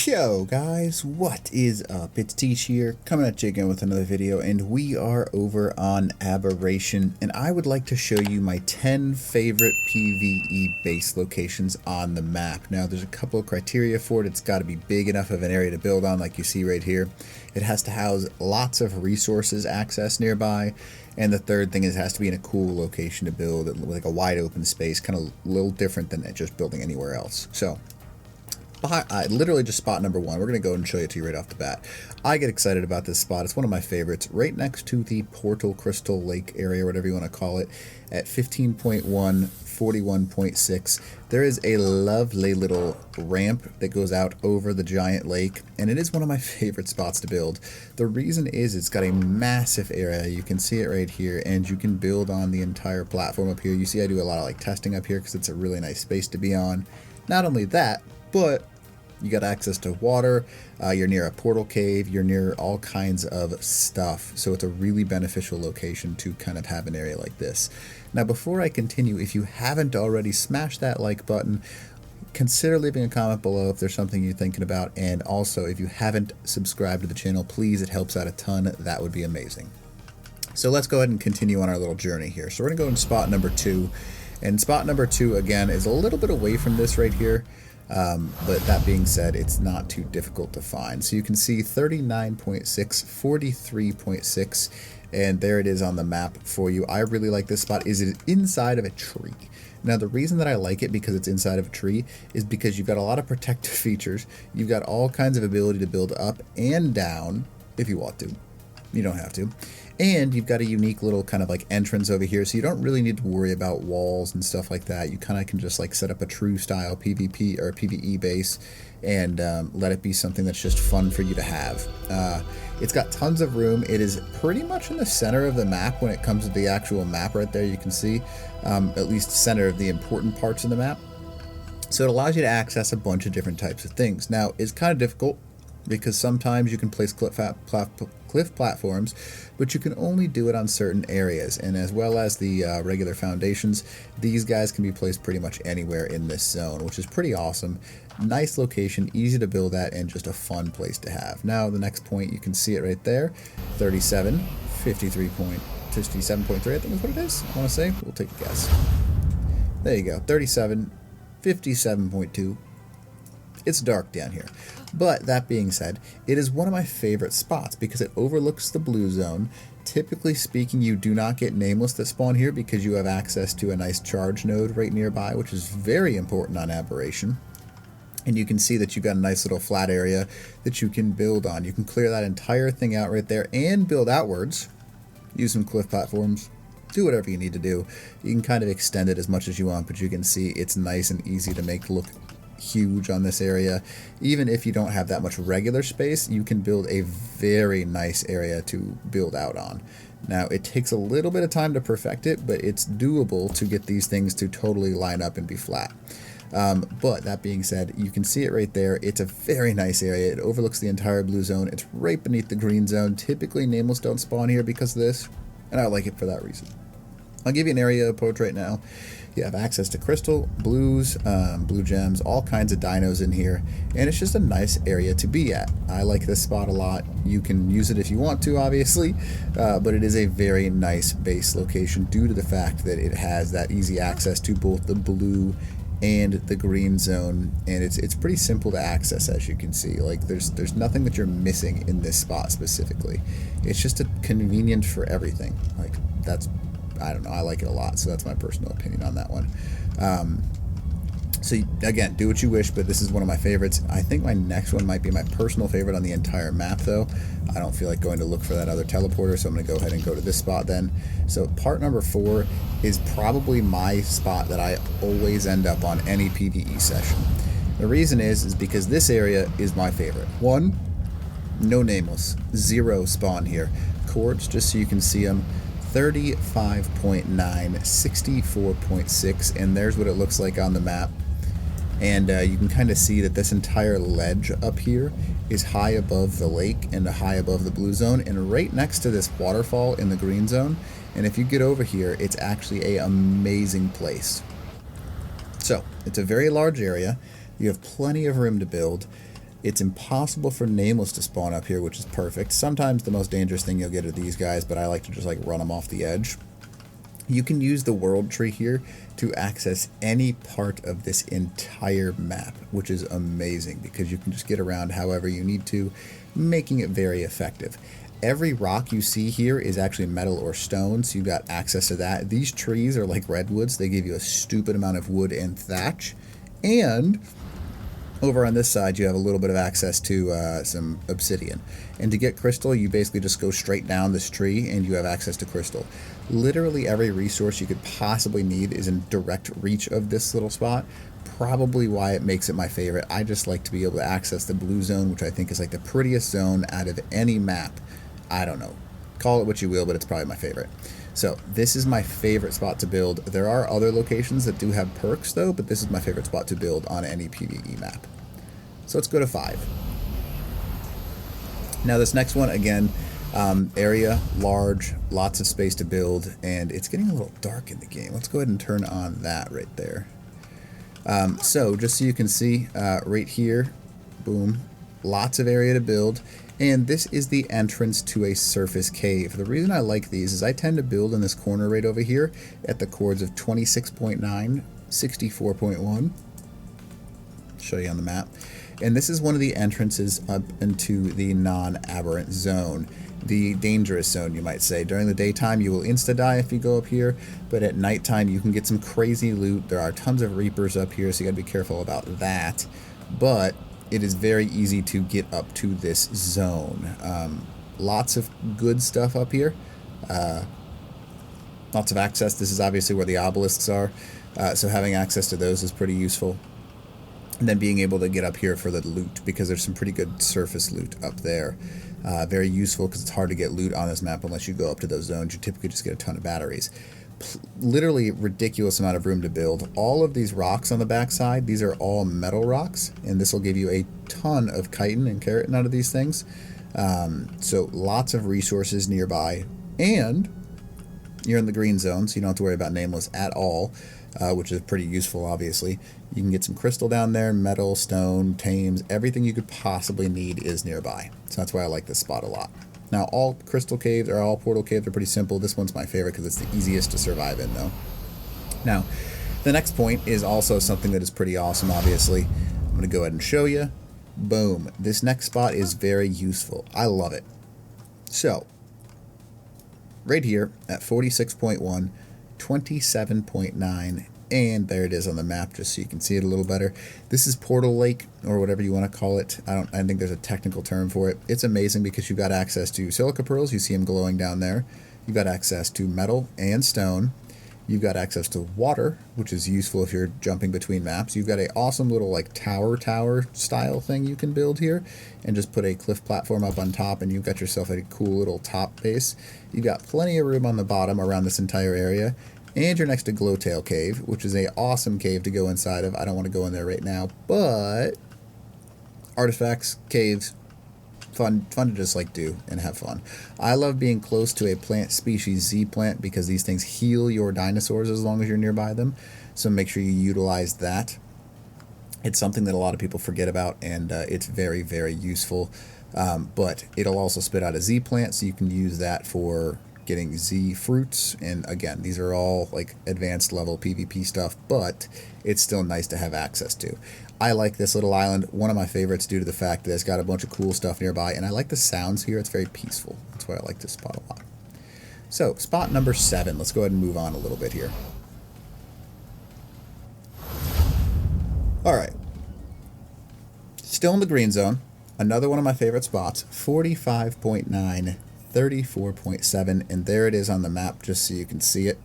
Yo guys, what is up? It's Teach here, coming at you again with another video, and we are over on Aberration, and I would like to show you my 10 favorite PVE base locations on the map. Now there's a couple of criteria for it. It's got to be big enough of an area to build on, like you see right here. It has to house lots of resources access nearby, and the third thing is it has to be in a cool location to build, like a wide open space, kind of a little different than just building anywhere else. So literally just spot number one. We're going to go and show it to you right off the bat. I get excited about this spot. It's one of my favorites. Right next to the Portal Crystal Lake area, whatever you want to call it, at 15.1, 41.6, there is a lovely little ramp that goes out over the giant lake, and it is one of my favorite spots to build. The reason is it's got a massive area. You can see it right here, and you can build on the entire platform up here. You see I do a lot of testing up here because it's a really nice space to be on. Not only that, but you got access to water, you're near a portal cave, you're near all kinds of stuff, so it's a really beneficial location to kind of have an area like this. Now before I continue, if you haven't already, smash that like button, consider leaving a comment below if there's something you're thinking about, and also if you haven't subscribed to the channel, please, it helps out a ton. That would be amazing. So let's go ahead and continue on our little journey here. So we're gonna go in spot number 2, and spot number 2 again is a little bit away from this right here. But that being said, it's not too difficult to find. So you can see 39.6, 43.6, and there it is on the map for you. I really like this spot. Is it inside of a tree? Now the reason that I like it because it's inside of a tree is because you've got a lot of protective features. You've got all kinds of ability to build up and down if you want to. You don't have to. And you've got a unique little kind of like entrance over here, so you don't really need to worry about walls and stuff like that. You kind of can just like set up a true style PvP or PvE base and let it be something that's just fun for you to have. It's got tons of room. It is pretty much in the center of the map when it comes to the actual map right there. You can see at least center of the important parts of the map. So it allows you to access a bunch of different types of things. Now it's kind of difficult because sometimes you can place cliff platforms, but you can only do it on certain areas, and as well as the regular foundations, these guys can be placed pretty much anywhere in this zone, which is pretty awesome. Nice location, easy to build at, and just a fun place to have. Now the next point, you can see it right there, 37, 57.3, I think is what it is, I want to say. We'll take a guess. There you go, 37, 57.2. It's dark down here. But that being said, it is one of my favorite spots because it overlooks the blue zone. Typically speaking, you do not get nameless that spawn here because you have access to a nice charge node right nearby, which is very important on Aberration. And you can see that you've got a nice little flat area that you can build on. You can clear that entire thing out right there and build outwards. Use some cliff platforms. Do whatever you need to do. You can kind of extend it as much as you want, but you can see it's nice and easy to make look huge on this area. Even if you don't have that much regular space, you can build a very nice area to build out on. Now it takes a little bit of time to perfect it, but it's doable to get these things to totally line up and be flat. But that being said, you can see it right there. It's a very nice area. It overlooks the entire blue zone. It's right beneath the green zone. Typically nameless don't spawn here because of this, and I like it for that reason. I'll give you an area approach right now. You have access to crystal, blues, blue gems, all kinds of dinos in here, and it's just a nice area to be at. I like this spot a lot. You can use it if you want to, obviously, but it is a very nice base location due to the fact that it has that easy access to both the blue and the green zone, and it's pretty simple to access, as you can see. Like there's nothing that you're missing in this spot specifically. It's just convenient for everything. Like that's, I don't know, I like it a lot, so that's my personal opinion on that one. So again, do what you wish, but this is one of my favorites. I think my next one might be my personal favorite on the entire map, though. I don't feel like going to look for that other teleporter, so I'm going to go ahead and go to this spot then. So part number 4 is probably my spot that I always end up on any PvE session. The reason is because this area is my favorite. 1, no nameless, 0 spawn here. Coords, just so you can see them. 35.9, 64.6, and there's what it looks like on the map. And you can kind of see that this entire ledge up here is high above the lake and high above the blue zone, and right next to this waterfall in the green zone. And if you get over here, it's actually an amazing place. So it's a very large area. You have plenty of room to build. It's impossible for Nameless to spawn up here, which is perfect. Sometimes the most dangerous thing you'll get are these guys, but I like to just like run them off the edge. You can use the world tree here to access any part of this entire map, which is amazing because you can just get around however you need to, making it very effective. Every rock you see here is actually metal or stone, so you've got access to that. These trees are like redwoods. They give you a stupid amount of wood and thatch. And over on this side, you have a little bit of access to some obsidian. And to get crystal, you basically just go straight down this tree and you have access to crystal. Literally every resource you could possibly need is in direct reach of this little spot. Probably why it makes it my favorite. I just like to be able to access the blue zone, which I think is like the prettiest zone out of any map. I don't know. Call it what you will, but it's probably my favorite. So this is my favorite spot to build. There are other locations that do have perks though, but this is my favorite spot to build on any PvE map. So let's go to 5. Now this next one, again, area, large, lots of space to build, and it's getting a little dark in the game. Let's go ahead and turn on that right there. So just so you can see, right here, boom, lots of area to build. And this is the entrance to a surface cave. The reason I like these is I tend to build in this corner right over here at the chords of 26.9, 64.1. Show you on the map. And this is one of the entrances up into the non-aberrant zone. The dangerous zone, you might say. During the daytime, you will insta-die if you go up here, but at nighttime, you can get some crazy loot. There are tons of reapers up here, so you gotta be careful about that. But it is very easy to get up to this zone. Lots of good stuff up here. Lots of access. This is obviously where the obelisks are, so having access to those is pretty useful. And then being able to get up here for the loot, because there's some pretty good surface loot up there. Very useful because it's hard to get loot on this map unless you go up to those zones. You typically just get a ton of batteries. Literally ridiculous amount of room to build. All of these rocks on the backside, these are all metal rocks, and this will give you a ton of chitin and keratin out of these things. So lots of resources nearby, and you're in the green zone, so you don't have to worry about Nameless at all, which is pretty useful, obviously. You can get some crystal down there, metal, stone, tames, everything you could possibly need is nearby. So that's why I like this spot a lot. Now, all crystal caves or all portal caves are pretty simple. This one's my favorite because it's the easiest to survive in, though. Now, the next point is also something that is pretty awesome, obviously. I'm going to go ahead and show you. Boom. This next spot is very useful. I love it. So, right here at 46.1, 27.9, and there it is on the map, just so you can see it a little better. This is Portal Lake, or whatever you want to call it. I think there's a technical term for it. It's amazing because you've got access to silica pearls. You see them glowing down there. You've got access to metal and stone. You've got access to water, which is useful if you're jumping between maps. You've got an awesome little like tower style thing you can build here, and just put a cliff platform up on top, and you've got yourself a cool little top base. You've got plenty of room on the bottom around this entire area. And you're next to Glowtail Cave, which is a awesome cave to go inside of. I don't want to go in there right now, but artifacts, caves, fun to just like do and have fun. I love being close to a plant species Z plant because these things heal your dinosaurs as long as you're nearby them. So make sure you utilize that. It's something that a lot of people forget about, and it's very, very useful. But it'll also spit out a Z plant, so you can use that for getting Z fruits. And again, these are all like advanced level PvP stuff, but it's still nice to have access to. I like this little island, one of my favorites due to the fact that it's got a bunch of cool stuff nearby, and I like the sounds here. It's very peaceful. That's why I like this spot a lot. So spot number 7, let's go ahead and move on a little bit here. All right, still in the green zone, another one of my favorite spots, 45.9, 34.7, and there it is on the map just so you can see it.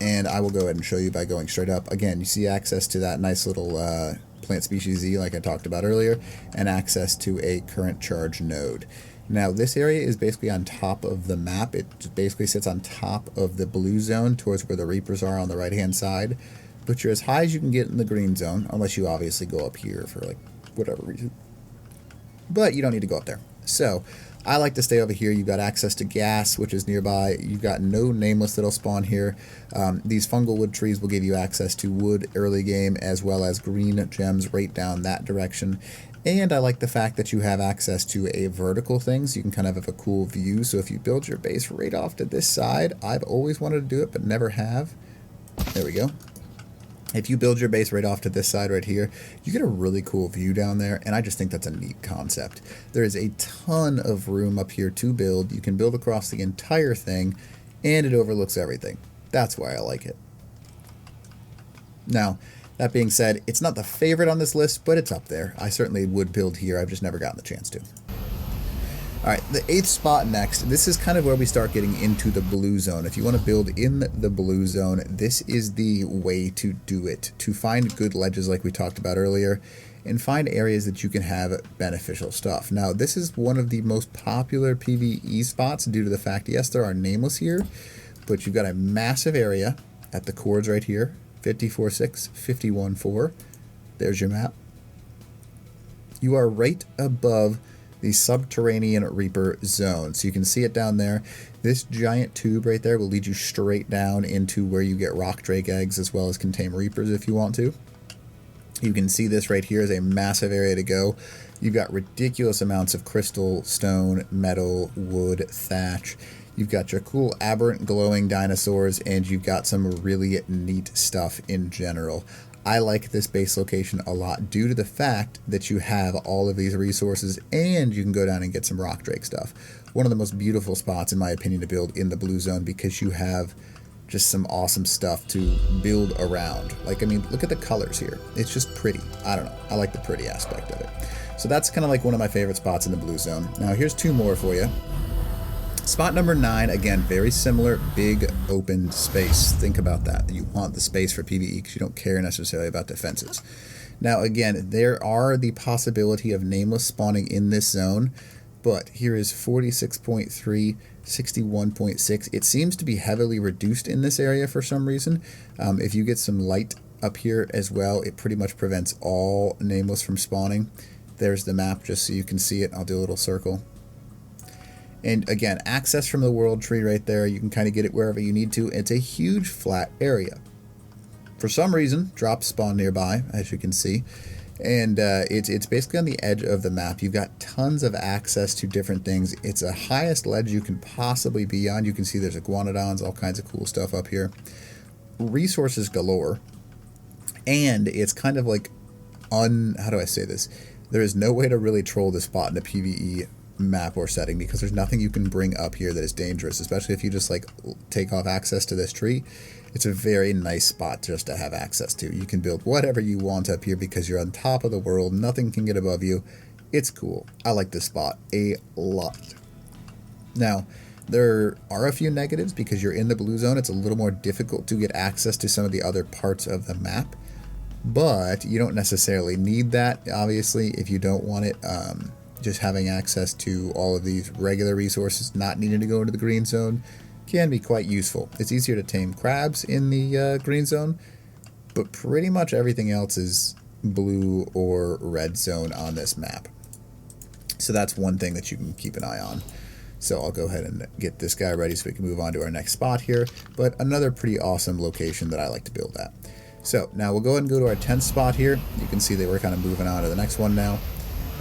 And I will go ahead and show you by going straight up. Again, you see access to that nice little plant species Z like I talked about earlier, and access to a current charge node. Now this area is basically on top of the map. It basically sits on top of the blue zone towards where the Reapers are on the right hand side, but you're as high as you can get in the green zone, unless you obviously go up here for like whatever reason, but you don't need to go up there. So I like to stay over here. You've got access to gas, which is nearby. You've got no nameless that'll spawn here. These fungal wood trees will give you access to wood early game, as well as green gems right down that direction. And I like the fact that you have access to a vertical thing, so you can kind of have a cool view. So if you build your base right off to this side, I've always wanted to do it, but never have. There we go. If you build your base right off to this side right here, you get a really cool view down there, and I just think that's a neat concept. There is a ton of room up here to build. You can build across the entire thing, and it overlooks everything. That's why I like it. Now, that being said, it's not the favorite on this list, but it's up there. I certainly would build here. I've just never gotten the chance to. Alright, the 8th spot next. This is kind of where we start getting into the blue zone. If you want to build in the blue zone, this is the way to do it. To find good ledges like we talked about earlier, and find areas that you can have beneficial stuff. Now, this is one of the most popular PVE spots due to the fact, yes, there are nameless here, but you've got a massive area at the chords right here. 54.6, 51.4. There's your map. You are right above the subterranean reaper zone. So you can see it down there. This giant tube right there will lead you straight down into where you get rock drake eggs, as well as contain reapers if you want to. You can see this right here is a massive area to go. You've got ridiculous amounts of crystal, stone, metal, wood, thatch. You've got your cool aberrant glowing dinosaurs, and you've got some really neat stuff in general. I like this base location a lot due to the fact that you have all of these resources, and you can go down and get some rock drake stuff. One of the most beautiful spots, in my opinion, to build in the blue zone, because you have just some awesome stuff to build around. Like, I mean, look at the colors here. It's just pretty. I don't know. I like the pretty aspect of it. So that's kind of like one of my favorite spots in the blue zone. Now, here's two more for you. Spot number 9, again, very similar, big open space. Think about that. You want the space for PvE because you don't care necessarily about defenses. Now, again, there are the possibility of nameless spawning in this zone, but here is 46.3, 61.6. It seems to be heavily reduced in this area for some reason. If you get some light up here as well, it pretty much prevents all nameless from spawning. There's the map just so you can see it. I'll do a little circle. And again, access from the world tree right there. You can kind of get it wherever you need to. It's a huge flat area. For some reason, drops spawn nearby, as you can see. And it's basically on the edge of the map. You've got tons of access to different things. It's the highest ledge you can possibly be on. You can see there's iguanodons, all kinds of cool stuff up here. Resources galore. And it's kind of like how do I say this? There is no way to really troll this spot in a PvE map or setting, because there's nothing you can bring up here that is dangerous, especially if you just like take off access to this tree. It's a very nice spot just to have access to. You can build whatever you want up here because you're on top of the world. Nothing can get above you. It's cool. I like this spot a lot. Now, there are a few negatives because you're in the blue zone. It's a little more difficult to get access to some of the other parts of the map, but you don't necessarily need that, obviously, if you don't want it. Just having access to all of these regular resources, not needing to go into the green zone, can be quite useful. It's easier to tame crabs in the green zone, but pretty much everything else is blue or red zone on this map. So that's one thing that you can keep an eye on. So I'll go ahead and get this guy ready so we can move on to our next spot here, but another pretty awesome location that I like to build at. So now we'll go ahead and go to our 10th spot here. You can see that we're kind of moving on to the next one now.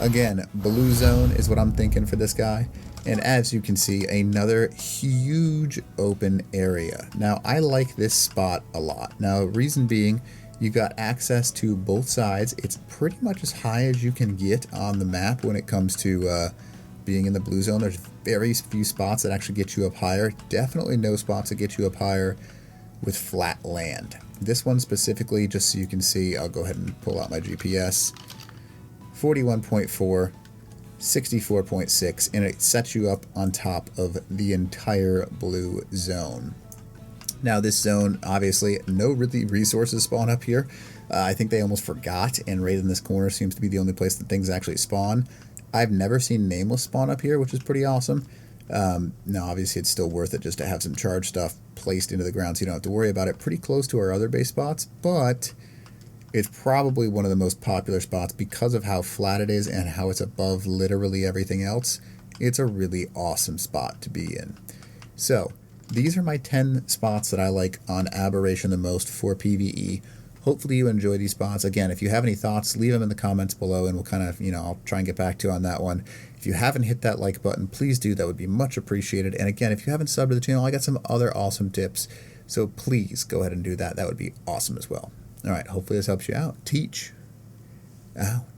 Again, blue zone is what I'm thinking for this guy. And as you can see, another huge open area. Now, I like this spot a lot. Now, reason being, you got access to both sides. It's pretty much as high as you can get on the map when it comes to being in the blue zone. There's very few spots that actually get you up higher. Definitely no spots that get you up higher with flat land. This one specifically, just so you can see, I'll go ahead and pull out my GPS. 41.4, 64.6, and it sets you up on top of the entire blue zone. Now, this zone, obviously, no really resources spawn up here. I think they almost forgot, and right in this corner seems to be the only place that things actually spawn. I've never seen nameless spawn up here, which is pretty awesome. Now, obviously, it's still worth it just to have some charge stuff placed into the ground so you don't have to worry about it. Pretty close to our other base spots, but it's probably one of the most popular spots because of how flat it is and how it's above literally everything else. It's a really awesome spot to be in. So, these are my 10 spots that I like on Aberration the most for PvE. Hopefully you enjoy these spots. Again, if you have any thoughts, leave them in the comments below and we'll kind of, I'll try and get back to you on that one. If you haven't hit that like button, please do. That would be much appreciated. And again, if you haven't subbed to the channel, I got some other awesome tips. So please go ahead and do that. That would be awesome as well. All right, hopefully this helps you out. Teach out.